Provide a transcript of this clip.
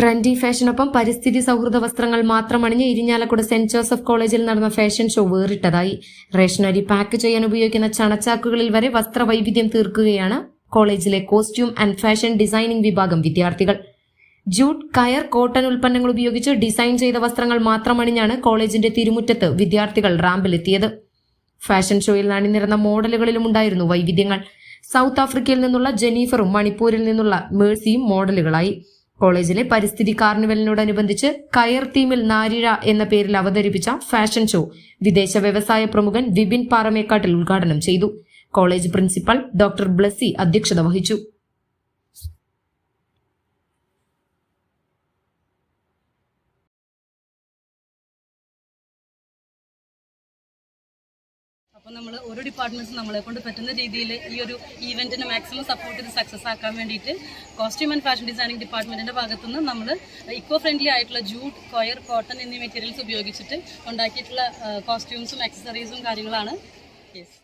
Trendy ഫാഷനൊപ്പം പരിസ്ഥിതി സൗഹൃദ വസ്ത്രങ്ങൾ മാത്രം അണിഞ്ഞ് ഇരിഞ്ഞാലക്കുട സെന്റ് ജോസഫ് കോളേജിൽ നടന്ന ഫാഷൻ ഷോ വേറിട്ടതായി. റേഷനരി പാക്ക് ചെയ്യാൻ ഉപയോഗിക്കുന്ന ചണച്ചാക്കുകളിൽ വരെ വസ്ത്രവൈവിധ്യം തീർക്കുകയാണ് കോളേജിലെ കോസ്റ്റ്യൂം ആൻഡ് ഫാഷൻ ഡിസൈനിംഗ് വിഭാഗം വിദ്യാർത്ഥികൾ. ജൂട്ട്, കയർ, കോട്ടൺ ഉൽപ്പന്നങ്ങൾ ഉപയോഗിച്ച് ഡിസൈൻ ചെയ്ത വസ്ത്രങ്ങൾ മാത്രം അണിഞ്ഞാണ് കോളേജിന്റെ തിരുമുറ്റത്ത് വിദ്യാർത്ഥികൾ റാമ്പിലെത്തിയത്. ഫാഷൻ ഷോയിൽ അണിനിരന്ന മോഡലുകളിലും ഉണ്ടായിരുന്നു വൈവിധ്യങ്ങൾ. സൗത്ത് ആഫ്രിക്കയിൽ നിന്നുള്ള ജെനീഫറും മണിപ്പൂരിൽ നിന്നുള്ള മേഴ്സിയും മോഡലുകളായി. കോളേജിലെ പരിസ്ഥിതി കാർണിവലിനോടനുബന്ധിച്ച് കയർ തീമിൽ നാരിഴ എന്ന പേരിൽ അവതരിപ്പിച്ച ഫാഷൻ ഷോ വിദേശ വ്യവസായ പ്രമുഖൻ വിപിൻ പാറമേക്കാട്ടിൽ ഉദ്ഘാടനം ചെയ്തു. കോളേജ് പ്രിൻസിപ്പൽ ഡോക്ടർ ബ്ലസ്സി അധ്യക്ഷത വഹിച്ചു. അപ്പോൾ നമ്മൾ ഓരോ ഡിപ്പാർട്ട്മെൻറ്റ്സും നമ്മളെ കൊണ്ട് പറ്റുന്ന രീതിയിൽ ഈ ഒരു ഈവെൻറ്റിനെ മാക്സിമം സപ്പോർട്ട് ചെയ്ത് സക്സസ് ആക്കാൻ വേണ്ടിയിട്ട് കോസ്റ്റ്യൂം ആൻഡ് ഫാഷൻ ഡിസൈനിങ് ഡിപ്പാർട്ട്മെൻറ്റിൻ്റെ ഭാഗത്തുനിന്ന് നമ്മൾ ഇക്കോ ഫ്രണ്ട്ലി ആയിട്ടുള്ള ജൂട്ട്, കൊയർ, കോട്ടൺ എന്നീ മെറ്റീരിയൽസ് ഉപയോഗിച്ചിട്ട് ഉണ്ടാക്കിയിട്ടുള്ള കോസ്റ്റ്യൂംസും ആക്സസറീസും കാര്യങ്ങളാണ്. യെസ്.